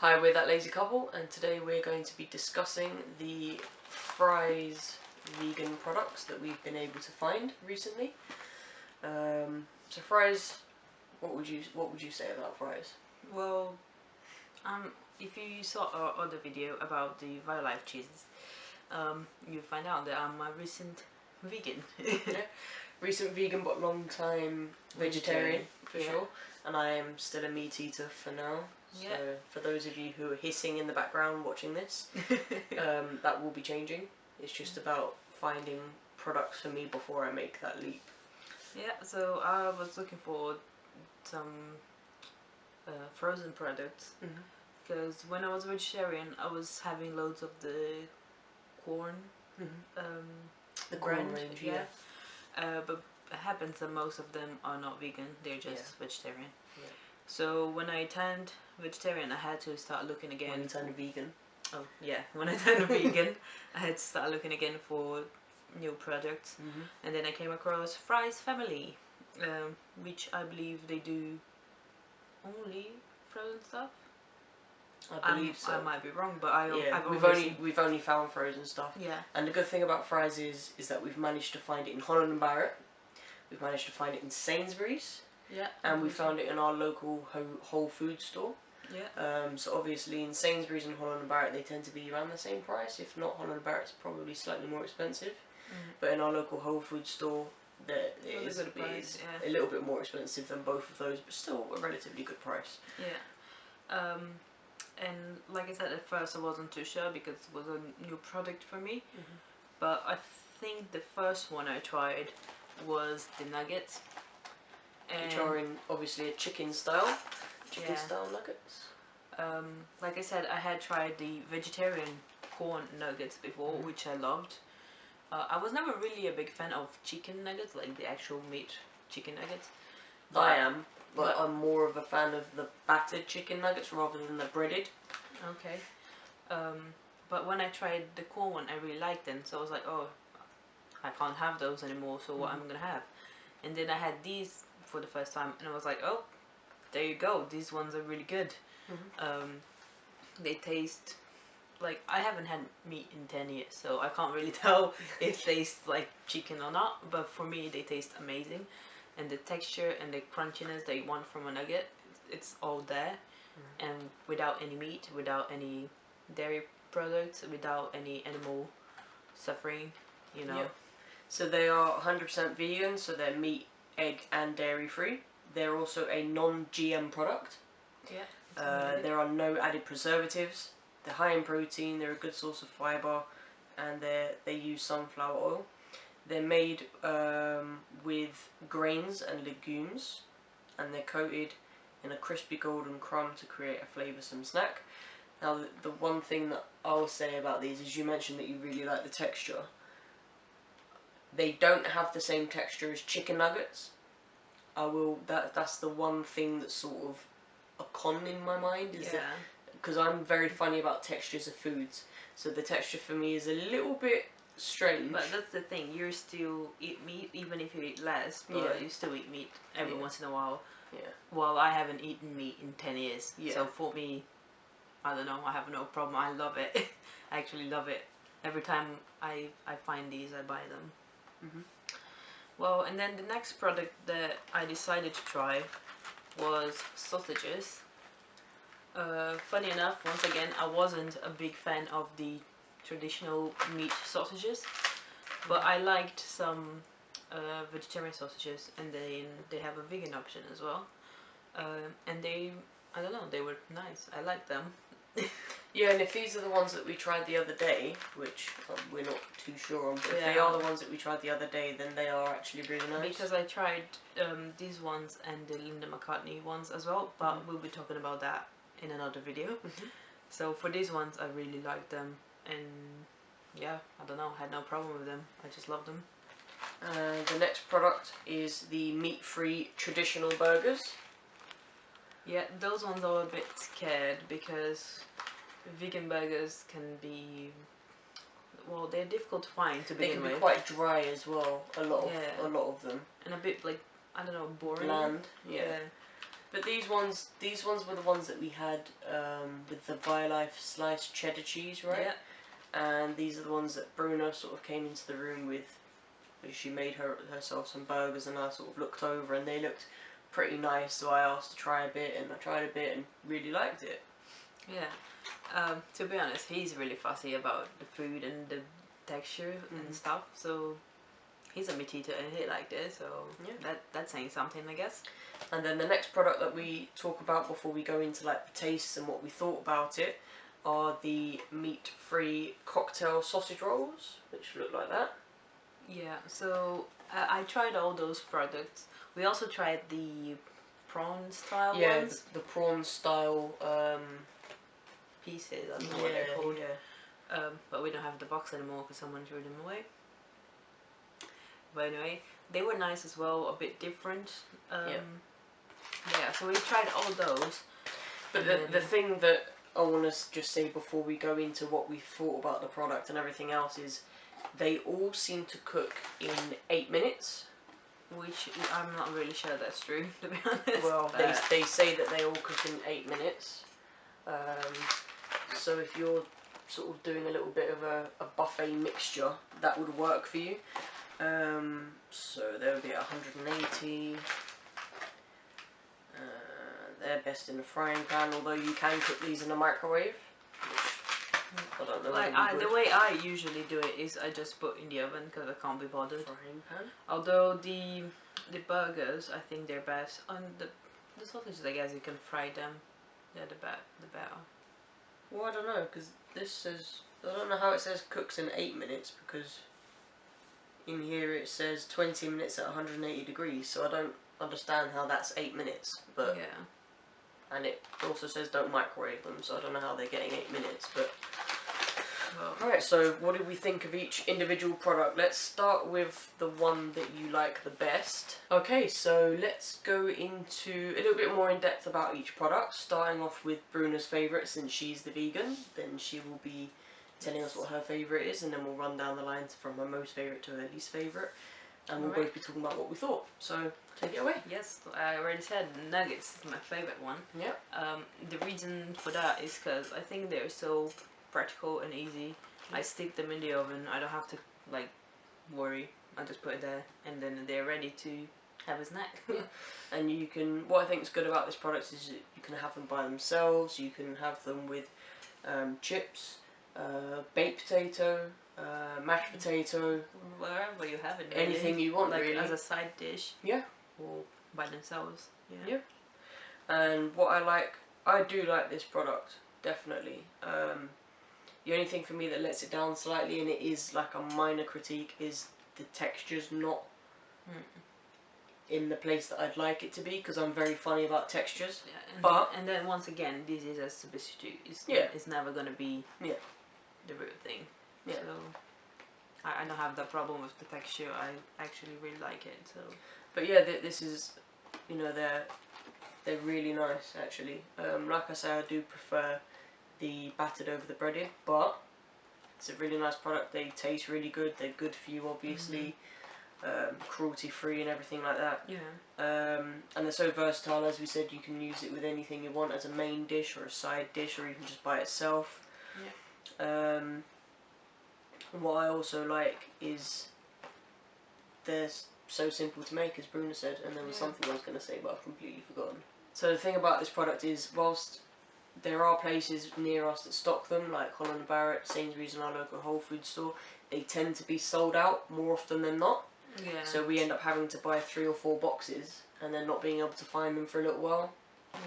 Hi, we're That Lazy Couple, and today we're going to be discussing the Fry's vegan products that we've been able to find recently. So Fry's, what would you say about Fry's? Well, if you saw our other video about the Violife cheeses, you find out that I'm a recent vegan. Yeah. Recent vegan but long time vegetarian for sure, and I am still a meat eater for now. So for those of you who are hissing in the background watching this, that will be changing. It's just about finding products for me before I make that leap. Yeah, so I was looking for some frozen products because when I was vegetarian I was having loads of the corn the corn range, but it happens that most of them are not vegan, they're just vegetarian. Yeah. So when I turned vegetarian I had to start looking again. When you turned vegan? Oh yeah, when I turned vegan I had to start looking again for new products, and then I came across Fry's Family, which I believe they do only frozen stuff. I believe so. I might be wrong, but we've only found frozen stuff. Yeah. And the good thing about Fry's is that we've managed to find it in Holland and Barrett. We've managed to find it in Sainsbury's. Yeah. And we found it in our local Whole Foods store. Yeah. So obviously in Sainsbury's and Holland and Barrett they tend to be around the same price. If not, Holland and Barrett's probably slightly more expensive. But in our local Whole Foods store, it is a little bit more expensive than both of those, but still a relatively good price. Yeah. And like I said, at first I wasn't too sure because it was a new product for me. But I think the first one I tried was the nuggets. Which are in obviously a chicken style nuggets. Like I said, I had tried the vegetarian corn nuggets before, which I loved. I was never really a big fan of chicken nuggets, like the actual meat chicken nuggets. I am, but I'm more of a fan of the battered chicken nuggets rather than the breaded. Okay. But when I tried the corn one, I really liked them, so I was like, oh, I can't have those anymore, so what am I gonna have? And then I had these for the first time, and I was like, oh, there you go, these ones are really good. They taste like, I haven't had meat in 10 years, so I can't really tell if they taste like chicken or not, but for me they taste amazing. And the texture and the crunchiness that you want from a nugget, it's all there. And without any meat, without any dairy products, without any animal suffering, you know. So they are 100% vegan, so they're meat, egg and dairy free. They're also a non-GM product. There are no added preservatives. They're high in protein, they're a good source of fibre, and they use sunflower oil. They're made with grains and legumes, and they're coated in a crispy golden crumb to create a flavoursome snack. Now the one thing that I'll say about these is, you mentioned that you really like the texture. They don't have the same texture as chicken nuggets. That's the one thing that's sort of a con in my mind, is that because I'm very funny about textures of foods, so the texture for me is a little bit strange. But that's the thing, you still eat meat even if you eat less, but you still eat meat every once in a while. Well, I haven't eaten meat in 10 years, so for me, I don't know, I have no problem. I love it. I actually love it. Every time I find these, I buy them. Well, and then the next product that I decided to try was sausages. Funny enough, once again, I wasn't a big fan of the traditional meat sausages, but I liked some vegetarian sausages, and they have a vegan option as well. And I don't know, they were nice. I liked them. Yeah, and if these are the ones that we tried the other day, which we're not too sure on, but if they are the ones that we tried the other day, then they are actually really nice. Because I tried these ones and the Linda McCartney ones as well, but we'll be talking about that in another video. So for these ones, I really liked them, and yeah, I don't know, I had no problem with them. I just love them. The next product is the meat-free traditional burgers. Yeah, those ones are a bit scared because vegan burgers can be, well, they're difficult to find to begin with. They can be quite dry as well, a lot of them. And a bit, like, I don't know, boring. Bland, But these ones were the ones that we had with the BioLife sliced cheddar cheese, right? Yeah. And these are the ones that Bruna sort of came into the room with. She made herself some burgers, and I sort of looked over, and they looked pretty nice. So I asked to try a bit, and I tried a bit, and really liked it. Yeah. To be honest, he's really fussy about the food and the texture and stuff. So he's a meat eater, and he liked it. So yeah, that's saying something, I guess. And then the next product that we talk about before we go into like the tastes and what we thought about it are the meat-free cocktail sausage rolls, which look like that. Yeah, so I tried all those products. We also tried the prawn style ones. Yeah, the prawn style pieces, I don't know what they're called. Yeah. But we don't have the box anymore because someone threw them away. But anyway, they were nice as well, a bit different. Yeah, so we tried all those. But the thing that I want to just say before we go into what we thought about the product and everything else is they all seem to cook in 8 minutes. Which I'm not really sure that's true, to be honest. Well, they say that they all cook in 8 minutes. So if you're sort of doing a little bit of a buffet mixture, that would work for you. So they would be at 180. They're best in the frying pan, although you can cook these in a microwave. Which I don't know. Like the way I usually do it is I just put in the oven because I can't be bothered. Frying pan. Although the burgers, I think they're best. On the sausages, I guess you can fry them. They're the better. Well, I don't know, because this says, I don't know how it says cooks in 8 minutes, because in here it says 20 minutes at 180 degrees, so I don't understand how that's 8 minutes. But yeah. And it also says don't microwave them, so I don't know how they're getting 8 minutes, but... Well, alright, so what did we think of each individual product? Let's start with the one that you like the best. Okay, so let's go into a little bit more in depth about each product, starting off with Bruna's favourite, since she's the vegan. Then she will be telling us what her favourite is, and then we'll run down the lines from her most favourite to her least favourite. And we'll both be talking about what we thought. So, take it away. Yes, I already said nuggets is my favourite one. Yeah. The reason for that is because I think they're so practical and easy. I stick them in the oven. I don't have to like worry. I just put it there, and then they're ready to have a snack. Yeah. And you can. What I think is good about this product is that you can have them by themselves. You can have them with chips, baked potato, mashed potato, wherever you have it. Anything you want, like really. as a side dish. Yeah. Or by themselves. Yeah. And what I do like this product, definitely. The only thing for me that lets it down slightly, and it is like a minor critique, is the texture's not in the place that I'd like it to be, because I'm very funny about textures. Yeah, and then once again, this is a substitute. It's never going to be the real thing. Yeah. So I don't have that problem with the texture. I actually really like it. So. But yeah, this is, you know, they're really nice actually. Like I say, I do prefer the battered over the breaded, but it's a really nice product. They taste really good. They're good for you, obviously. Cruelty free and everything like that. Yeah. And they're so versatile. As we said, you can use it with anything you want, as a main dish or a side dish, or even just by itself. Yeah. What I also like is they're so simple to make, as Bruna said, and there was something I was going to say but I've completely forgotten. So the thing about this product is, whilst there are places near us that stock them, like Holland & Barrett, Sainsbury's and our local Whole Foods store, they tend to be sold out more often than not. Yeah. So we end up having to buy 3 or 4 boxes and then not being able to find them for a little while. Yeah.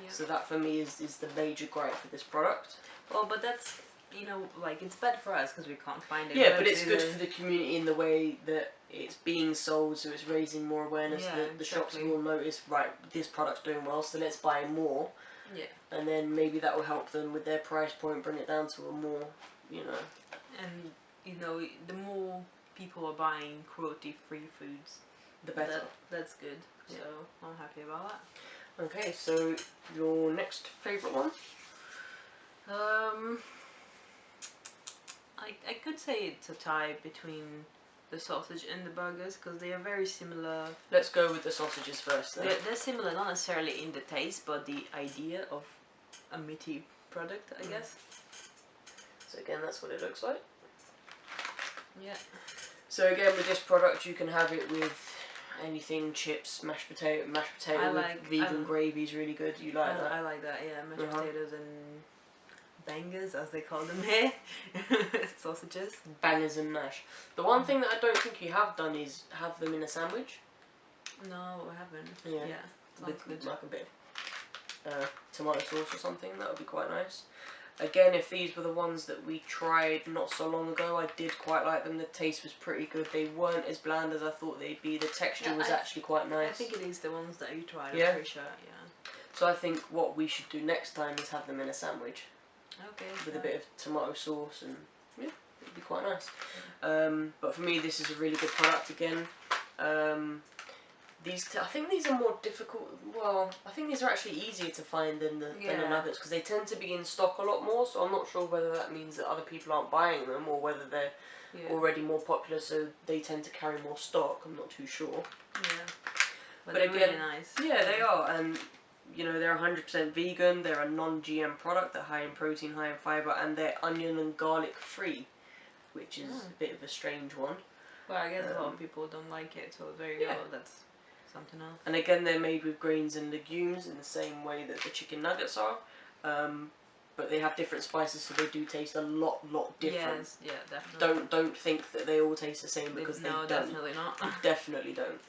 Yeah. So that for me is the major gripe for this product. Well, but that's, you know, like, it's bad for us because we can't find it. Yeah, but it's good for the community in the way that it's being sold, so it's raising more awareness. Yeah, the shops will notice, right, this product's doing well, so let's buy more. Yeah. And then maybe that will help them with their price point, bring it down to a more, you know. And, you know, the more people are buying cruelty-free foods, the better. That's good. Yeah. So I'm happy about that. Okay, so your next favourite one? I could say it's a tie between the sausage and the burgers because they are very similar. Let's go with the sausages first then. They're similar, not necessarily in the taste, but the idea of a meaty product, I guess. So again, that's what it looks like. Yeah. So again, with this product, you can have it with anything, chips, mashed potato with vegan gravy is really good. You like that? I like that, yeah. Mashed potatoes and bangers, as they call them here. Sausages. Bangers and mash. The one thing that I don't think you have done is have them in a sandwich. No, I haven't. Yeah. With good. Like a bit of tomato sauce or something, that would be quite nice. Again, if these were the ones that we tried not so long ago, I did quite like them. The taste was pretty good. They weren't as bland as I thought they'd be. The texture was actually quite nice. I think it is the ones that you tried, yeah? I'm pretty sure, yeah. So I think what we should do next time is have them in a sandwich. Okay. With a bit of tomato sauce and, yeah, it'd be quite nice. But for me, this is a really good product again. I think these are more difficult. Well, I think these are actually easier to find than the nuggets because they tend to be in stock a lot more. So I'm not sure whether that means that other people aren't buying them or whether they're already more popular, so they tend to carry more stock. I'm not too sure. Yeah, but they're again, really nice. Yeah, they are, and you know they're 100% vegan. They're a non-GM product. They're high in protein, high in fibre, and they're onion and garlic free, which is a bit of a strange one. Well, I guess a lot of people don't like it, so there you go. That's something else. And again, they're made with grains and legumes in the same way that the chicken nuggets are, but they have different spices, so they do taste a lot different. Yes, yeah, definitely. Don't think that they all taste the same because they don't. Definitely not. Definitely don't.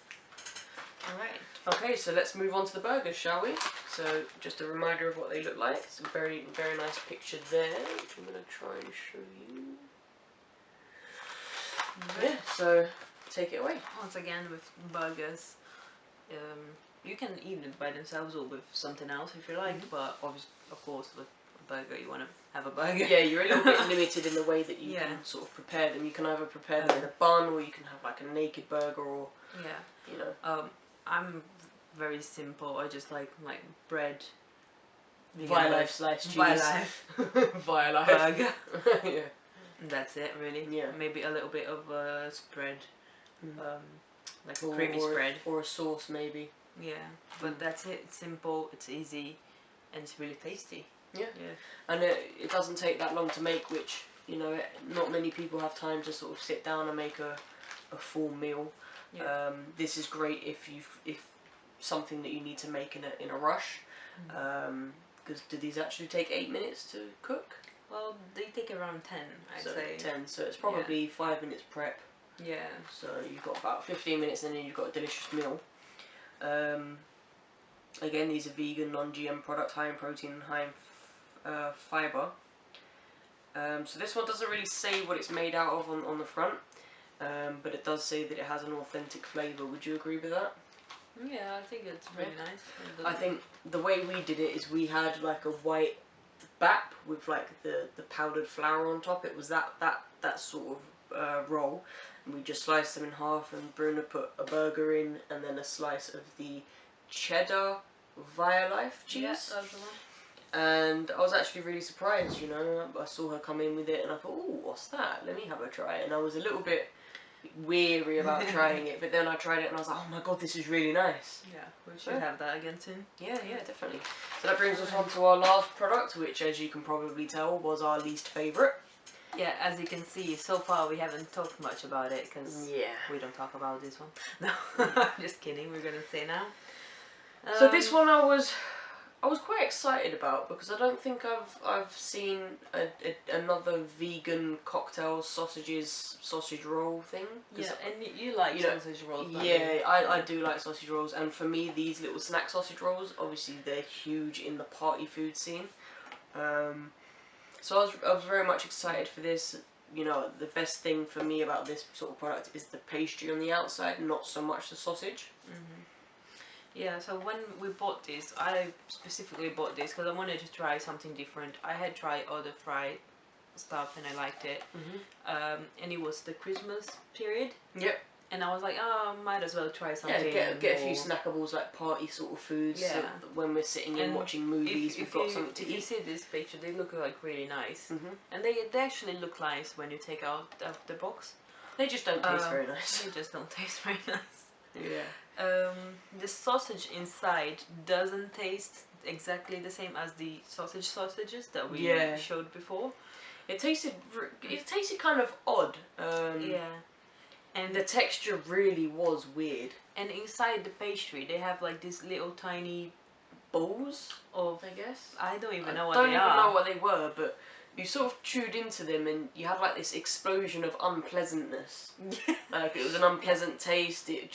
All right. Okay, so let's move on to the burgers, shall we? So just a reminder of what they look like. It's a very nice picture there, which I'm going to try and show you. Yeah, so take it away. Once again, with burgers, you can eat it by themselves or with something else if you like, but obviously, of course, with a burger, you want to have a burger. Yeah, you're a little bit limited in the way that you can sort of prepare them. You can either prepare them in a bun, or you can have like a naked burger, or you know. I'm very simple. I just like bread. Via Life sliced cheese. Via Life. Via Life. Burger. Yeah. And that's it, really. Yeah. Maybe a little bit of spread. Like a creamy spread. Or a sauce, maybe. Yeah. But that's it. It's simple, it's easy, and it's really tasty. Yeah. And it doesn't take that long to make, which, you know, not many people have time to sort of sit down and make a full meal. Yeah. This is great if something that you need to make in a rush. Because do these actually take 8 minutes to cook? Well, they take around 10, I'd say. 10, so it's probably 5 minutes prep. Yeah. So you've got about 15 minutes and then you've got a delicious meal. Again, these are vegan, non-GM products, high in protein and high in fibre. So this one doesn't really say what it's made out of on the front, but it does say that it has an authentic flavour. Would you agree with that? Yeah, I think it's really nice. I think the way we did it is we had like a white bap with like the powdered flour on top. It was that sort of roll, and we just sliced them in half, and Bruna put a burger in and then a slice of the cheddar Via Life cheese. Yeah, that's the one. And I was actually really surprised, you know. I saw her come in with it and I thought, oh, what's that? Let me have a try. And I was a little bit weary about trying it, but then I tried it and I was like, oh my god, this is really nice. Yeah, we should have that again soon. Yeah, definitely. So that brings us on to our last product, which, as you can probably tell, was our least favourite. Yeah, as you can see, so far we haven't talked much about it because we don't talk about this one. No, just kidding. We're gonna say now. So this one I was quite excited about because I don't think I've seen another vegan cocktail sausage roll thing. Yeah, and you like sausage rolls. Yeah, I do like sausage rolls, and for me these little snack sausage rolls, obviously they're huge in the party food scene. So I was very much excited for this. You know, the best thing for me about this sort of product is the pastry on the outside, not so much the sausage. Yeah, so when we bought this, I specifically bought this because I wanted to try something different. I had tried other fried stuff and I liked it. And it was the Christmas period. Yep. And I was like, oh, might as well try something. Yeah, get a few snackables, like party sort of foods. Yeah. So when we're sitting in watching movies, we've got something to eat. If you see this picture, they look like really nice. And they actually look nice when you take out of the box. They just don't taste very nice. They just don't taste very nice. Yeah. The sausage inside doesn't taste exactly the same as the sausages that we showed before. It tasted kind of odd. Yeah. And the texture really was weird. And inside the pastry, they have like these little tiny balls of, I guess. I don't even know what they are. I don't even know what they were, but you sort of chewed into them and you had like this explosion of unpleasantness. Like it was an unpleasant taste. It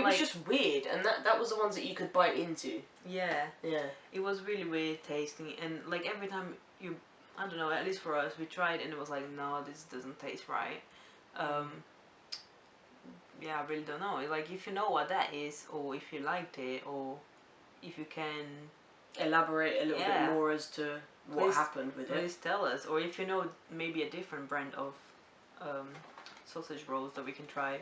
was just weird, and that was the ones that you could bite into. Yeah. Yeah. It was really weird tasting, and like every time you, I don't know, at least for us, we tried and it was like, no, this doesn't taste right. Yeah, I really don't know. Like, if you know what that is, or if you liked it, or if you can elaborate a little bit more as to what happened with it. Please tell us. Or if you know maybe a different brand of sausage rolls that we can try.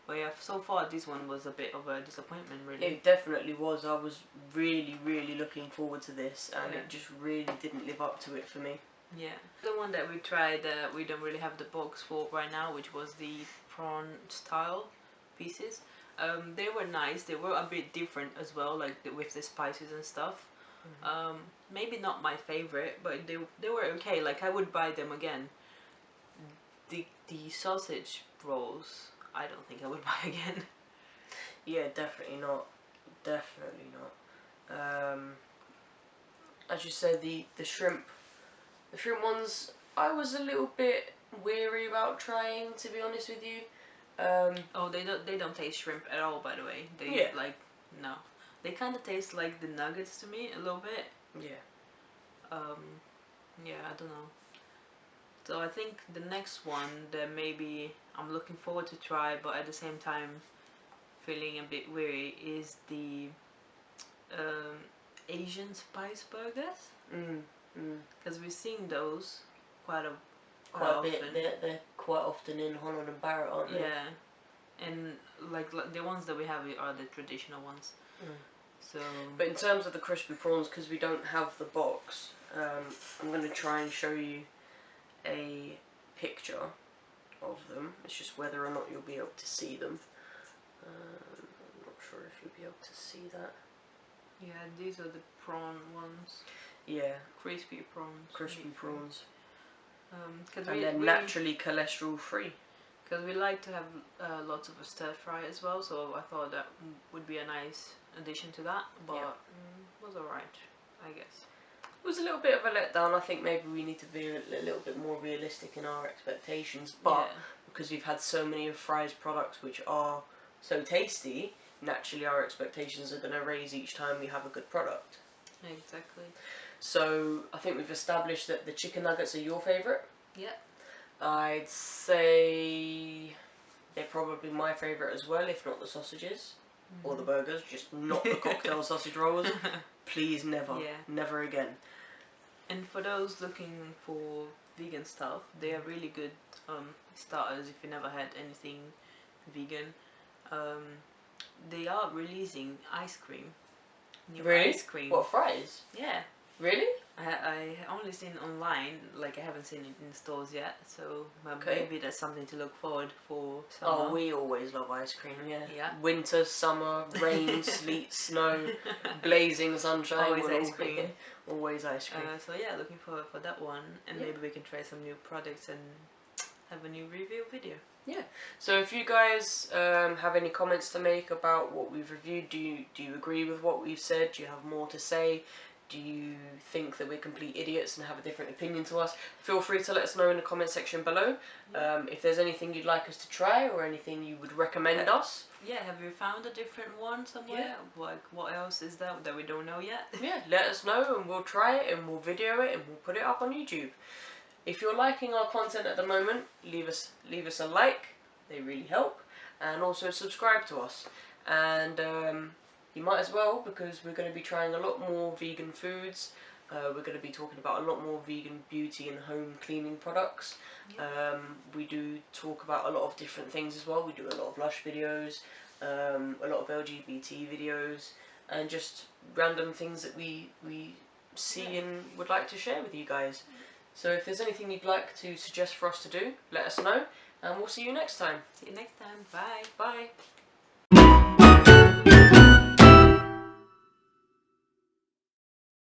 But yeah, so far this one was a bit of a disappointment, really. It definitely was. I was really, really looking forward to this, and it just really didn't live up to it for me. Yeah. The one that we tried, we don't really have the box for right now, which was the prawn style pieces. They were nice. They were a bit different as well, like with the spices and stuff. Maybe not my favorite, but they were okay. Like, I would buy them again. The sausage rolls, I don't think I would buy again. Yeah, definitely not. Definitely not. As you said, the shrimp ones, I was a little bit weary about trying, to be honest with you. Oh, they don't taste shrimp at all, by the way. They like, no. They kind of taste like the nuggets to me a little bit. Yeah. Yeah, I don't know. So I think the next one that maybe I'm looking forward to try, but at the same time feeling a bit weary, is the Asian spice burgers. Because we've seen those quite a bit. They're quite often in Holland and Barrett, aren't they? Yeah, and like the ones that we have are the traditional ones. So. But in terms of the crispy prawns, because we don't have the box, I'm going to try and show you a picture of them. It's just whether or not you'll be able to see them. I'm not sure if you'll be able to see that. Yeah, these are the prawn ones. Yeah. Crispy prawns. Crispy prawns. And they're naturally cholesterol free. Because we like to have lots of a stir fry as well, so I thought that would be a nice addition to that, but it was alright, I guess. It was a little bit of a letdown. I think maybe we need to be a little bit more realistic in our expectations, but because we've had so many of Fry's products which are so tasty, naturally our expectations are going to raise each time we have a good product. Exactly. So I think we've established that the chicken nuggets are your favourite. Yeah. I'd say they're probably my favourite as well, if not the sausages or the burgers, just not the cocktail sausage rolls. Please never, never again. And for those looking for vegan stuff, they are really good starters if you never had anything vegan. They are releasing ice cream. Really? Ice cream. What, Fry's? Yeah. Really? I only seen online, like I haven't seen it in stores yet, so maybe that's something to look forward for summer. Oh, we always love ice cream, yeah. Winter, summer, rain, sleet, snow, blazing sunshine. Always ice cream. Always ice cream. So yeah, looking forward for that one, and maybe we can try some new products and have a new review video. Yeah. So if you guys have any comments to make about what we've reviewed, do you agree with what we've said? Do you have more to say? Do you think that we're complete idiots and have a different opinion to us? Feel free to let us know in the comment section below. If there's anything you'd like us to try or anything you would recommend us. Yeah, have you found a different one somewhere? Yeah. Like, what else is that we don't know yet? Yeah, let us know and we'll try it and we'll video it and we'll put it up on YouTube. If you're liking our content at the moment, leave us a like. They really help. And also subscribe to us. And you might as well, because we're going to be trying a lot more vegan foods. We're going to be talking about a lot more vegan beauty and home cleaning products. We do talk about a lot of different things as well. We do a lot of Lush videos, a lot of LGBT videos, and just random things that we see and would like to share with you guys. So if there's anything you'd like to suggest for us to do, let us know. And we'll see you next time. See you next time. Bye. Bye.